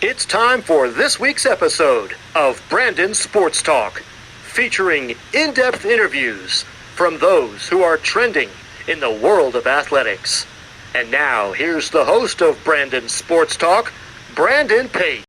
It's time for this week's episode of Brandon Sports Talk, featuring in-depth interviews from those who are trending in the world of athletics. And now, here's the host of Brandon Sports Talk, Brandon Pate.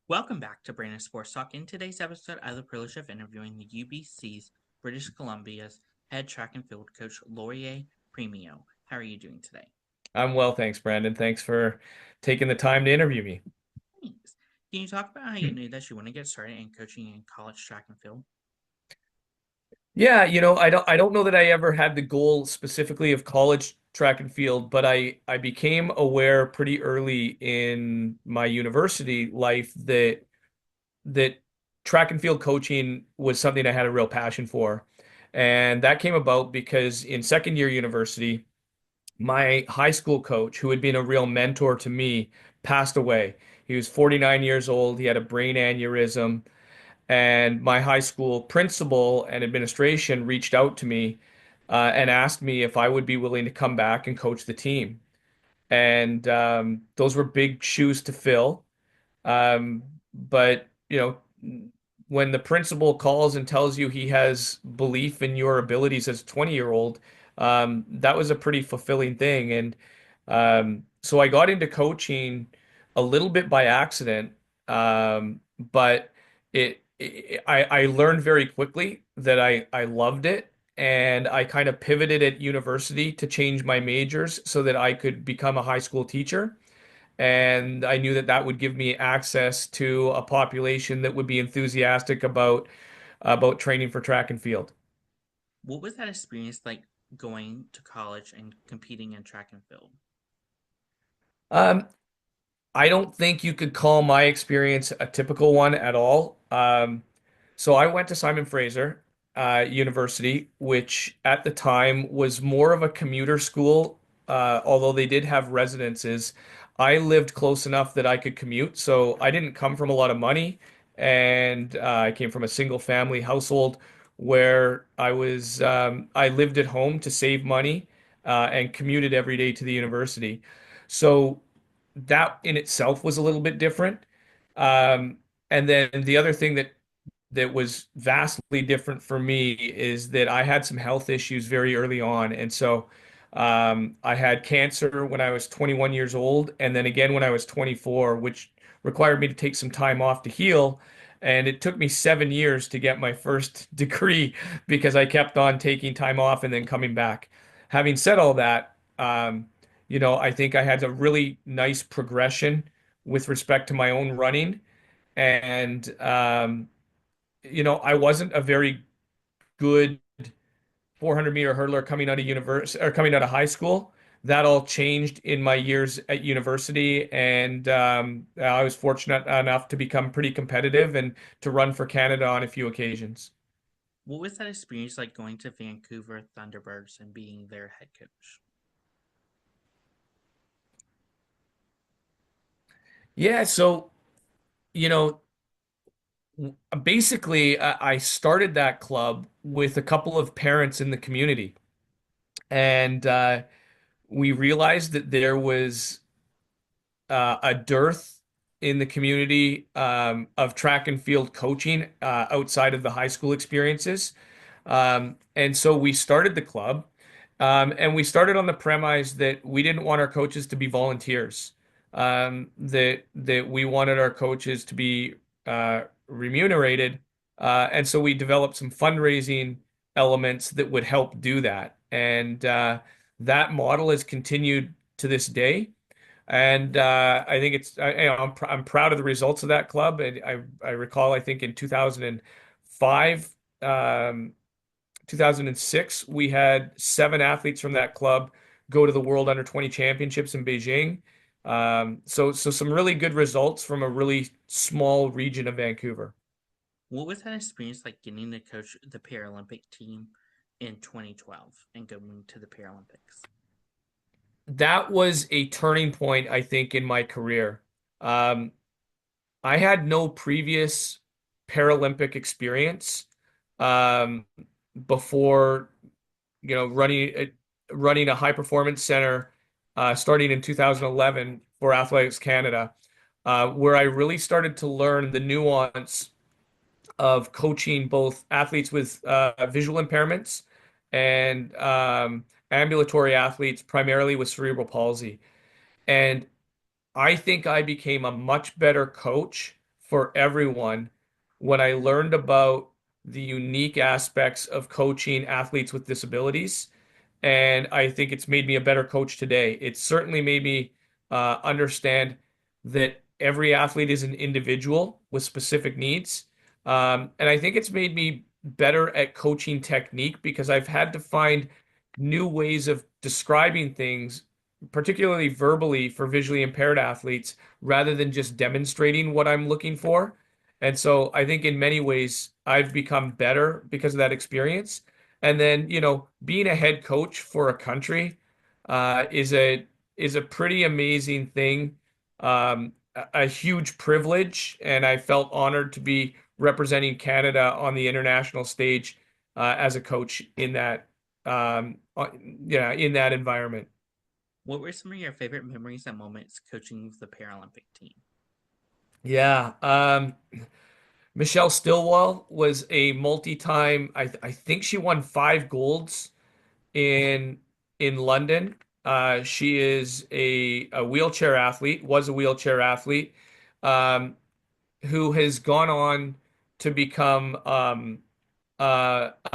Welcome back to Brandon Sports Talk. In today's episode, I have the privilege of interviewing the UBC's British Columbia's head track and field coach, Laurier Primeau. How are you doing today? I'm well, thanks, Brandon. Thanks for taking the time to interview me. Thanks. Can you talk about how you knew that you want to get started in coaching in college track and field? Yeah, I don't know that I ever had the goal specifically of college track and field, but I became aware pretty early in my university life that track and field coaching was something I had a real passion for. And that came about because in second year university, my high school coach, who had been a real mentor to me, passed away. He was 49 years old. He had a brain aneurysm. And my high school principal and administration reached out to me and asked me if I would be willing to come back and coach the team. And those were big shoes to fill. Um, but when the principal calls and tells you he has belief in your abilities as a 20-year-old, that was a pretty fulfilling thing. And so I got into coaching a little bit by accident, but I learned very quickly that I loved it. And I kind of pivoted at university to change my majors so that I could become a high school teacher. And I knew that that would give me access to a population that would be enthusiastic about training for track and field. What was that experience like going to college and competing in track and field? Um, I don't think you could call my experience a typical one at all. So I went to Simon Fraser University, which at the time was more of a commuter school, although they did have residences. I lived close enough that I could commute, so I didn't come from a lot of money, and I came from a single family household where I lived at home to save money and commuted every day to the university. So that in itself was a little bit different. Um, and then the other thing that was vastly different for me is that I had some health issues very early on. And so I had cancer when I was 21 years old, and then again when I was 24, which required me to take some time off to heal. And it took me 7 years to get my first degree because I kept on taking time off and then coming back. Having said all that, I think I had a really nice progression with respect to my own running. And I wasn't a very good 400-meter hurdler coming out of university or coming out of high school. That all changed in my years at university, and I was fortunate enough to become pretty competitive and to run for Canada on a few occasions. What was that experience like going to Vancouver Thunderbirds and being their head coach? Yeah, so you know, basically, I started that club with a couple of parents in the community, and we realized that there was a dearth in the community of track and field coaching outside of the high school experiences. And so we started the club, and we started on the premise that we didn't want our coaches to be volunteers, that we wanted our coaches to be remunerated. And so we developed some fundraising elements that would help do that. And that model has continued to this day. And I think I'm proud of the results of that club. And I recall, I think in 2005, 2006, we had 7 athletes from that club go to the World Under 20 Championships in Beijing. So some really good results from a really small region of Vancouver. What was that experience like getting to coach the Paralympic team in 2012 and going to the Paralympics? That was a turning point, I think, in my career. Um, I had no previous Paralympic experience um, before running a high performance center starting in 2011 for Athletics Canada, where I really started to learn the nuance of coaching both athletes with visual impairments and ambulatory athletes, primarily with cerebral palsy. And I think I became a much better coach for everyone when I learned about the unique aspects of coaching athletes with disabilities, and I think it's made me a better coach today. It certainly made me understand that every athlete is an individual with specific needs. And I think it's made me better at coaching technique because I've had to find new ways of describing things, particularly verbally for visually impaired athletes, rather than just demonstrating what I'm looking for. And so I think in many ways I've become better because of that experience. And then, being a head coach for a country is a pretty amazing thing, a huge privilege, and I felt honored to be representing Canada on the international stage as a coach in that, in that environment. What were some of your favorite memories and moments coaching the Paralympic team? Yeah, Michelle Stillwell was a multi-time. I think she won 5 golds in London. She is a wheelchair athlete, was a wheelchair athlete, um, who has gone on to become a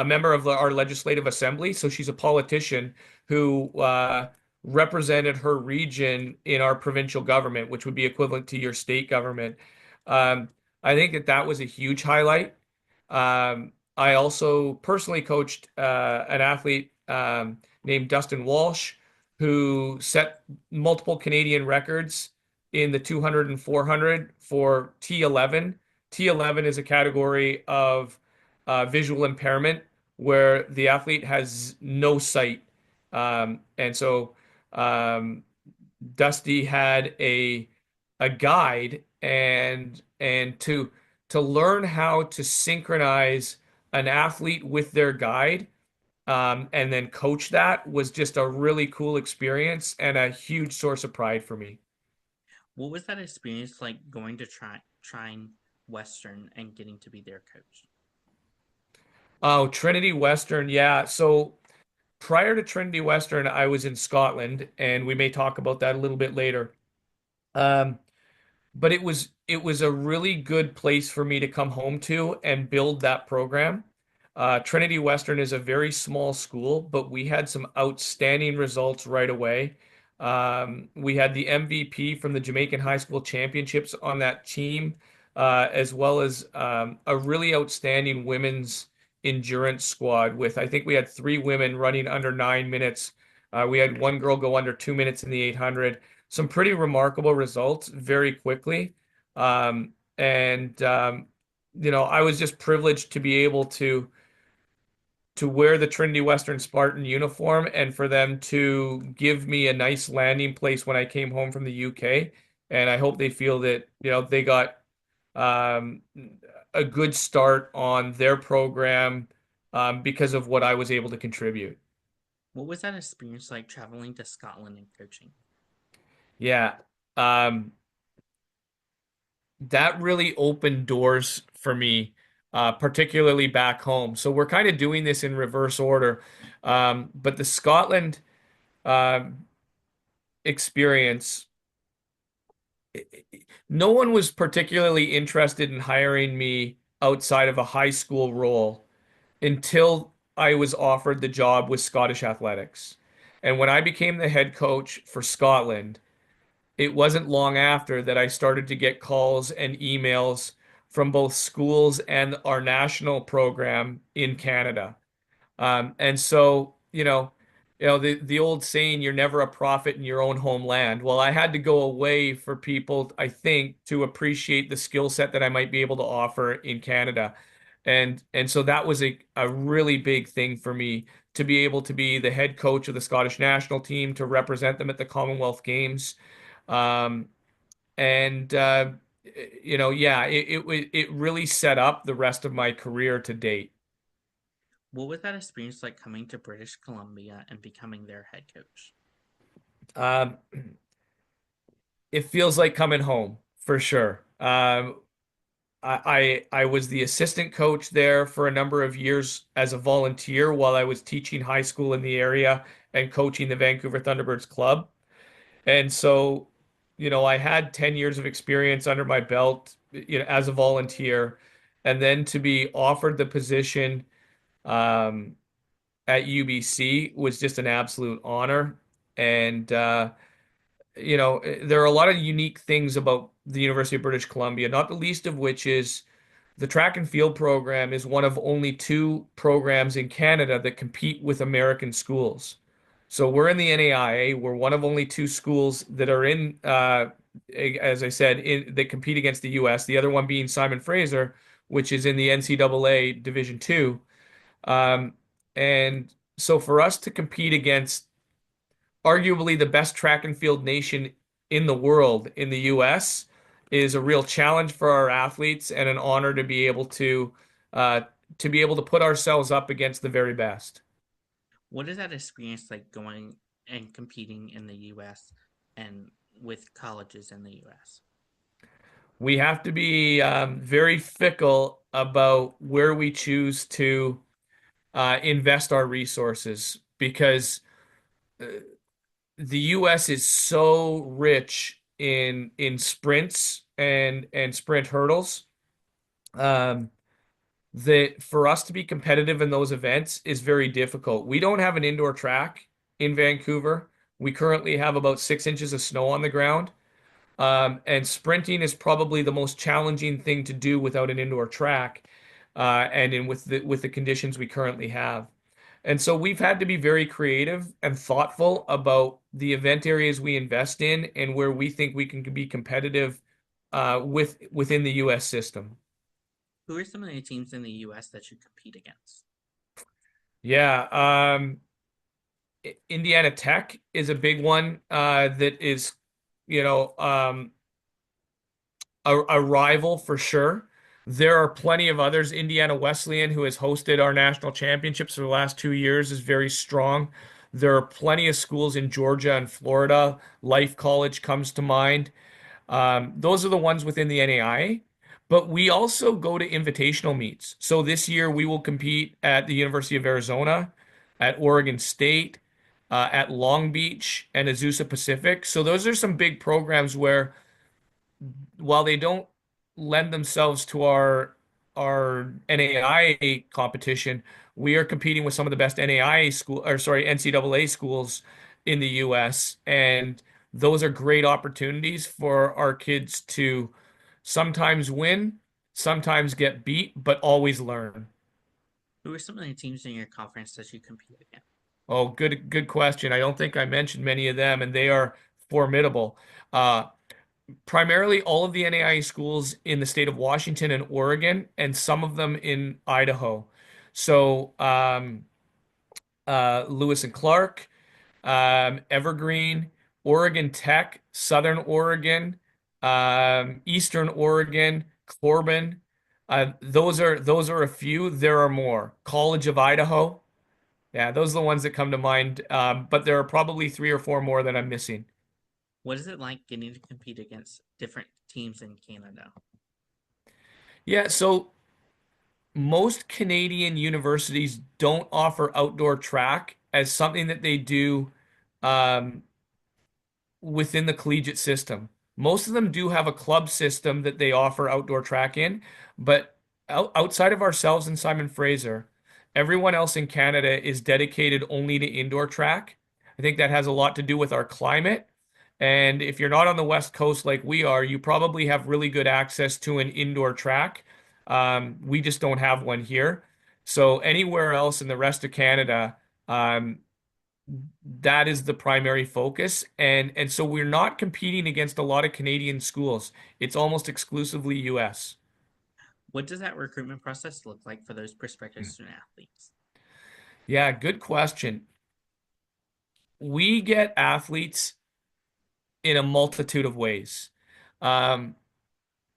member of our legislative assembly. So she's a politician who represented her region in our provincial government, which would be equivalent to your state government. Um, I think that was a huge highlight. I also personally coached an athlete named Dustin Walsh, who set multiple Canadian records in the 200 and 400 for T11. T11 is a category of visual impairment where the athlete has no sight. And so um, Dusty had a guide and to learn how to synchronize an athlete with their guide and then coach that was just a really cool experience and a huge source of pride for me. What was that experience like going to trying Western and getting to be their coach? Oh, Trinity Western, yeah. So prior to Trinity Western, I was in Scotland, and we may talk about that a little bit later. Um, but it was a really good place for me to come home to and build that program. Trinity Western is a very small school, but we had some outstanding results right away. We had the MVP from the Jamaican High School Championships on that team, as well as a really outstanding women's endurance squad with, I think we had 3 women running under 9 minutes. We had one girl go under 2 minutes in the 800. Some pretty remarkable results very quickly. And I was just privileged to be able to wear the Trinity Western Spartan uniform and for them to give me a nice landing place when I came home from the UK. And I hope they feel that, they got um, a good start on their program because of what I was able to contribute. What was that experience like traveling to Scotland and coaching? Yeah. Um, that really opened doors for me, particularly back home. So we're kind of doing this in reverse order. But the Scotland um, experience, no one was particularly interested in hiring me outside of a high school role until I was offered the job with Scottish Athletics. And when I became the head coach for Scotland, it wasn't long after that I started to get calls and emails from both schools and our national program in Canada. And so, the old saying, "You're never a prophet in your own homeland." Well, I had to go away for people, I think, to appreciate the skill set that I might be able to offer in Canada. And so that was a really big thing for me to be able to be the head coach of the Scottish national team, to represent them at the Commonwealth Games. Um, and yeah, it really set up the rest of my career to date. What was that experience like coming to British Columbia and becoming their head coach? Um, it feels like coming home for sure. I was the assistant coach there for a number of years as a volunteer while I was teaching high school in the area and coaching the Vancouver Thunderbirds club. And so, I had 10 years of experience under my belt, as a volunteer, and then to be offered the position um, at UBC was just an absolute honor. And there are a lot of unique things about the University of British Columbia, not the least of which is the track and field program is one of only two programs in Canada that compete with American schools. So we're in the NAIA. We're one of only two schools that are in, as I said, that compete against the U.S. The other one being Simon Fraser, which is in the NCAA Division Two. Um, and so for us to compete against arguably the best track and field nation in the world in the US is a real challenge for our athletes and an honor uh, to be able to put ourselves up against the very best. What is that experience like going and competing in the US and with colleges in the US? We have to be very fickle about where we choose to invest our resources because uh, the US is so rich in sprints and sprint hurdles. Um, that for us to be competitive in those events is very difficult. We don't have an indoor track in Vancouver. We currently have about 6 inches of snow on the ground. And sprinting is probably the most challenging thing to do without an indoor track, and with the conditions we currently have. And so we've had to be very creative and thoughtful about the event areas we invest in and where we think we can be competitive within the U.S. system. Who are some of the teams in the US that you compete against? Yeah, Indiana Tech is a big one that is, you know, um, a rival for sure. There are plenty of others. Indiana Wesleyan, who has hosted our national championships for the last 2 years, is very strong. There are plenty of schools in Georgia and Florida. Life College comes to mind. Those are the ones within the NAIA. But we also go to invitational meets. So this year we will compete at the University of Arizona, at Oregon State, at Long Beach, and Azusa Pacific. So those are some big programs where while they don't lend themselves to our NAIA competition, we are competing with some of the best NAIA school or sorry, NCAA schools in the US, and those are great opportunities for our kids to sometimes win, sometimes get beat, but always learn. Who are some of the teams in your conference that you compete against? Oh, good question. I don't think I mentioned many of them, and they are formidable. Uh, Primarily all of the NAIA schools in the state of Washington and Oregon, and some of them in Idaho. So, Lewis and Clark, Evergreen, Oregon Tech, Southern Oregon, Eastern Oregon, Corbin. Those are a few. There are more. College of Idaho. Yeah, those are the ones that come to mind. But there are probably three or four more that I'm missing. What is it like getting to compete against different teams in Canada? Yeah, so most Canadian universities don't offer outdoor track as something that they do um, within the collegiate system. Most of them do have a club system that they offer outdoor track in, but outside of ourselves and Simon Fraser, everyone else in Canada is dedicated only to indoor track. I think that has a lot to do with our climate. And if you're not on the West Coast like we are, you probably have really good access to an indoor track. We just don't have one here. So anywhere else in the rest of Canada, um, that is the primary focus. And so we're not competing against a lot of Canadian schools. It's almost exclusively US. What does that recruitment process look like for those prospective student athletes? Yeah, good question. We get athletes in a multitude of ways. Um,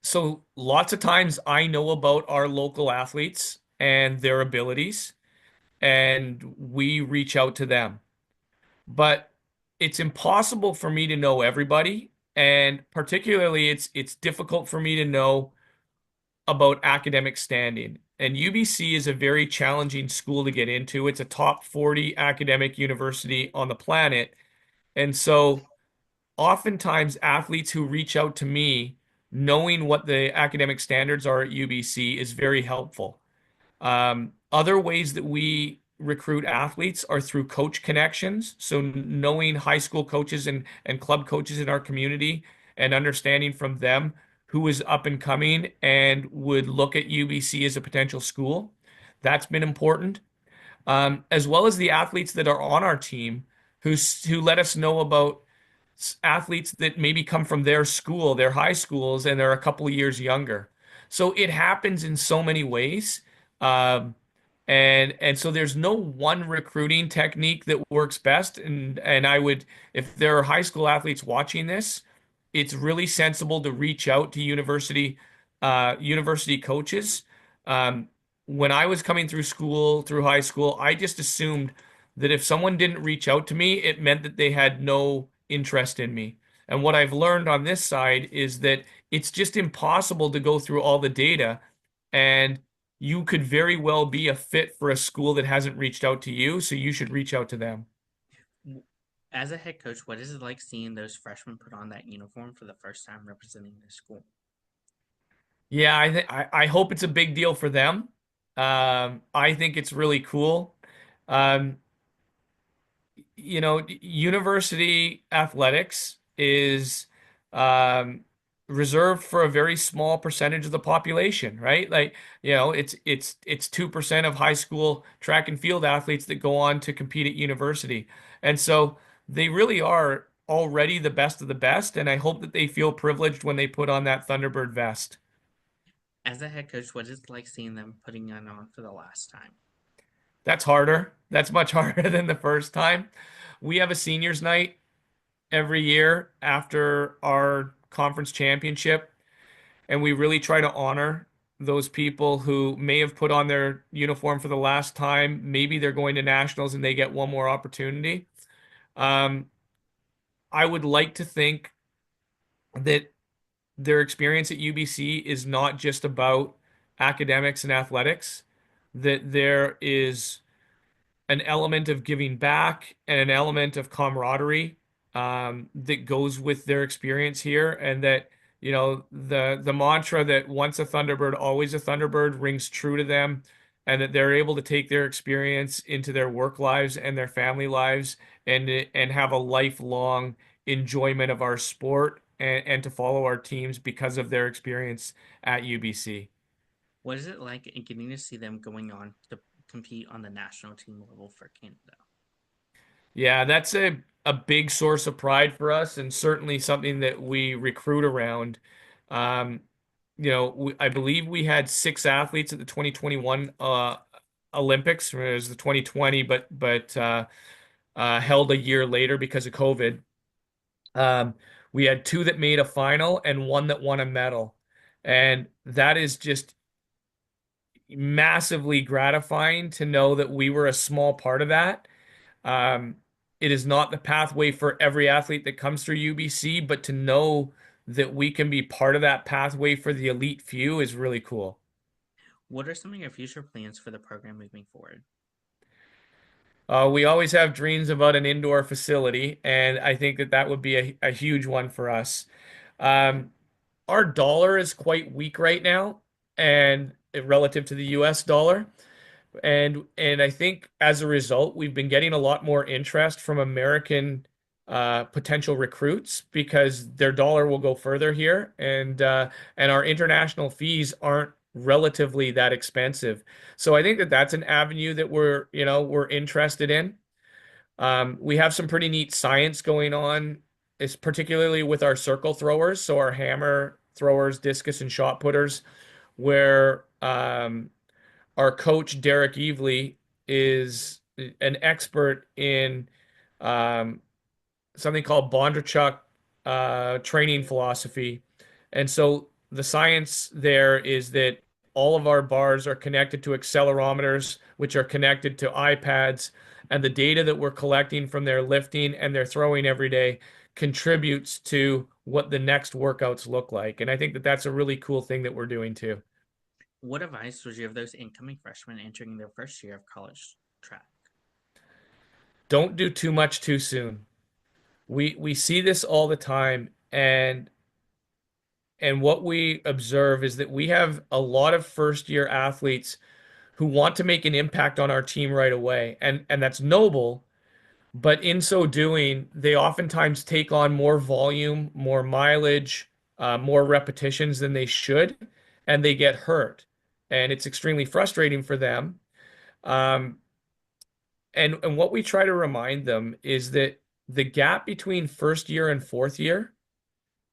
So lots of times I know about our local athletes and their abilities, and we reach out to them. But it's impossible for me to know everybody, and particularly it's difficult for me to know about academic standing. And UBC is a very challenging school to get into. It's a top 40 academic university on the planet. And so oftentimes athletes who reach out to me, knowing what the academic standards are at UBC is very helpful. Other ways that we recruit athletes are through coach connections. So knowing high school coaches and club coaches in our community and understanding from them who is up and coming and would look at UBC as a potential school. That's been important. As well as the athletes that are on our team who let us know about athletes that maybe come from their school, their high schools, and they're a couple of years younger. So it happens in so many ways. Um, and so there's no one recruiting technique that works best. And I would, if there are high school athletes watching this, it's really sensible to reach out to university coaches. Um, when I was coming through school, through high school, I just assumed that if someone didn't reach out to me, it meant that they had no interest in me. And what I've learned on this side is that it's just impossible to go through all the data, and you could very well be a fit for a school that hasn't reached out to you, so you should reach out to them. As a head coach, what is it like seeing those freshmen put on that uniform for the first time representing their school? Yeah, I hope it's a big deal for them. I think it's really cool. Um, University athletics is um, reserved for a very small percentage of the population, right? Like, it's 2% of high school track and field athletes that go on to compete at university. And so they really are already the best of the best, and I hope that they feel privileged when they put on that Thunderbird vest. As a head coach, what is it like seeing them putting it on for the last time? That's harder. That's much harder than the first time. We have a seniors night every year after our conference championship, and we really try to honor those people who may have put on their uniform for the last time. Maybe they're going to nationals and they get one more opportunity. Um, I would like to think that their experience at UBC is not just about academics and athletics, that there is an element of giving back and an element of camaraderie that goes with their experience here, and that the mantra that once a Thunderbird, always a Thunderbird rings true to them, and that they're able to take their experience into their work lives and their family lives and have a lifelong enjoyment of our sport and to follow our teams because of their experience at UBC. What is it like getting to see them going on to compete on the national team level for Canada? Yeah, that's a big source of pride for us, and certainly something that we recruit around. Um, I believe we had six athletes at the 2021 Olympics. It was the 2020, but held a year later because of COVID. Um, we had two that made a final and one that won a medal, and that is just massively gratifying to know that we were a small part of that. Um, it is not the pathway for every athlete that comes through UBC, but to know that we can be part of that pathway for the elite few is really cool. What are some of your future plans for the program moving forward? We always have dreams about an indoor facility, and I think that that would be a huge one for us. Um, our dollar is quite weak right now, and relative to the US dollar. And I think as a result, we've been getting a lot more interest from American potential recruits because their dollar will go further here, and our international fees aren't relatively that expensive. So I think that that's an avenue that we're interested in. We have some pretty neat science going on, is particularly with our circle throwers, so our hammer throwers, discus, and shot putters, where our coach Derek Evely is an expert in um, something called Bondarchuk training philosophy, and so the science there is that all of our bars are connected to accelerometers, which are connected to iPads, and the data that we're collecting from their lifting and their throwing every day contributes to what the next workouts look like. And I think that that's a really cool thing that we're doing too. What advice would you give those incoming freshmen entering their first year of college track? Don't do too much too soon. We see this all the time, and what we observe is that we have a lot of first year athletes who want to make an impact on our team right away. And that's noble, but in so doing, they oftentimes take on more volume, more mileage, more repetitions than they should, and they get hurt. And it's extremely frustrating for them. Um, and what we try to remind them is that the gap between first year and fourth year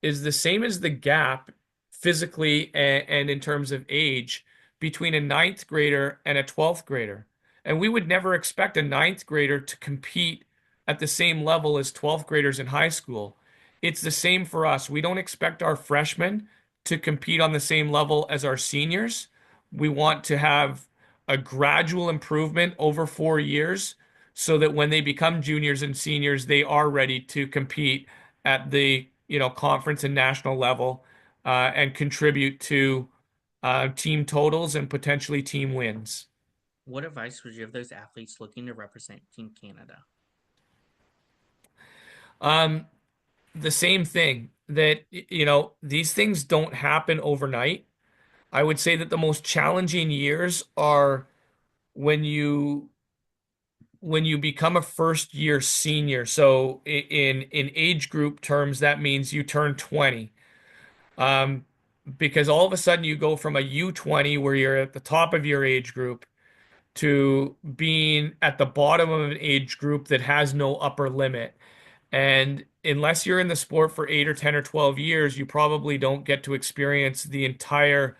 is the same as the gap physically and in terms of age between a ninth grader and a 12th grader. And we would never expect a ninth grader to compete at the same level as 12th graders in high school. It's the same for us. We don't expect our freshmen to compete on the same level as our seniors. We want to have a gradual improvement over 4 years so that when they become juniors and seniors, they are ready to compete at the conference and national level and contribute to team totals and potentially team wins. What advice would you give those athletes looking to represent Team Canada? The same thing that, these things don't happen overnight. I would say that the most challenging years are when you become a first year senior. So in age group terms, that means you turn 20. Because all of a sudden you go from a U20 where you're at the top of your age group to being at the bottom of an age group that has no upper limit. And unless you're in the sport for 8 or 10 or 12 years, you probably don't get to experience the entire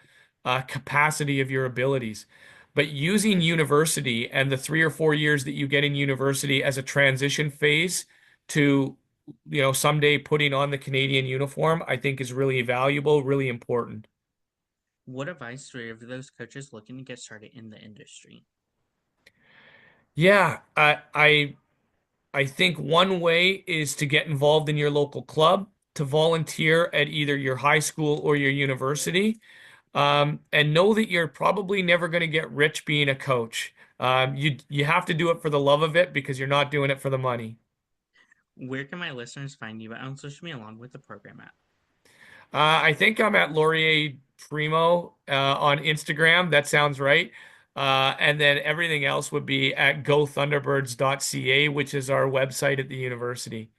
capacity of your abilities. But using university and the 3 or 4 years that you get in university as a transition phase to, someday putting on the Canadian uniform, I think is really valuable, really important. What advice would you give those coaches looking to get started in the industry? Yeah, I think one way is to get involved in your local club, to volunteer at either your high school or your university, and know that you're probably never going to get rich being a coach. You have to do it for the love of it because you're not doing it for the money. Where can my listeners find you on social media along with the program at? I think I'm at Laurier Primeau on Instagram. That sounds right. And then everything else would be at gothunderbirds.ca, which is our website at the university.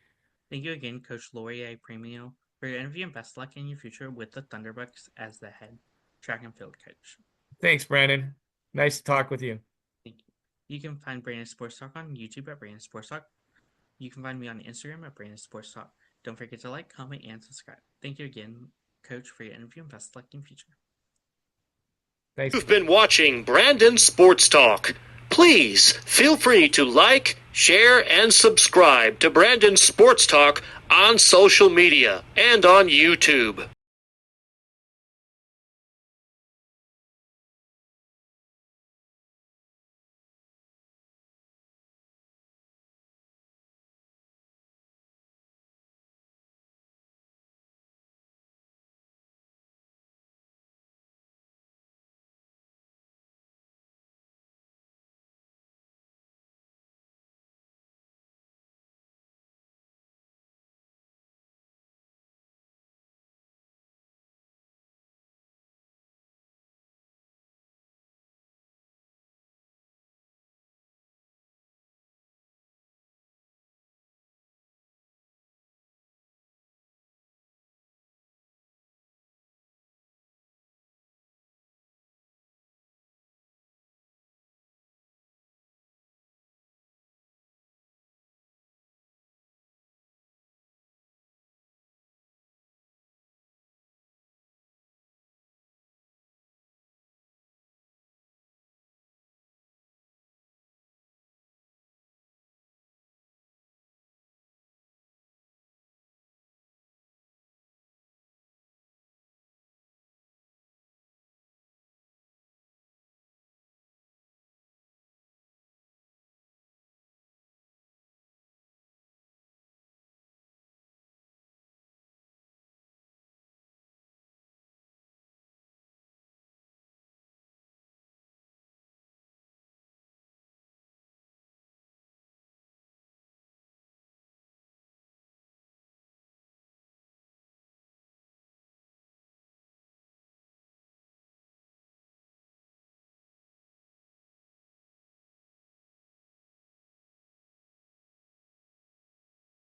Thank you again, Coach Laurier Primeau, for your interview and best luck in your future with the Thunderbirds as the head track and field coach. Thanks, Brandon. Nice to talk with you. Thank you. You can find Brandon Sports Talk on YouTube at Brandon Sports Talk. You can find me on Instagram at Brandon Sports Talk. Don't forget to like, comment, and subscribe. Thank you again, Coach, for your interview and best luck in the future. Thanks. You've been watching Brandon Sports Talk. Please feel free to like, share, and subscribe to Brandon Sports Talk on social media and on YouTube.